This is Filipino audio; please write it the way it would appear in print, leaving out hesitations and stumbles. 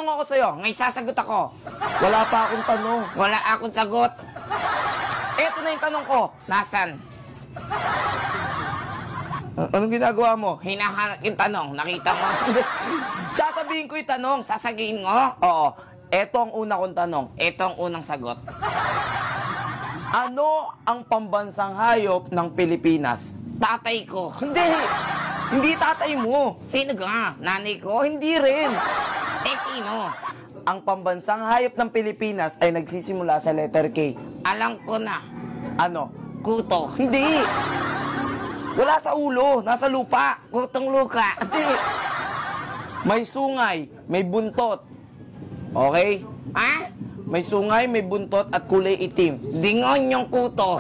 tatanong ako sa'yo. Ngayon sasagot ako. Wala pa akong tanong. Wala akong sagot. Eto na yung tanong ko. Nasaan? Anong ginagawa mo? Hinahanap yung tanong. Nakita mo? Sasabihin ko yung tanong. Sasagihin mo? Oo. Eto ang una kong tanong. Eto ang unang sagot. Ano ang pambansang hayop ng Pilipinas? Tatay ko. Hindi. Hindi tatay mo. Sino ka? Nanay ko? Hindi rin. Eh, sino? Ang pambansang hayop ng Pilipinas ay nagsisimula sa letter K. Alam ko na. Ano? Kuto. Hindi. Wala sa ulo. Nasa lupa. Kutong luka. Hindi. May sungay. May buntot. Okay? Ha? May sungay, may buntot at kulay itim. Dingon yung kuto.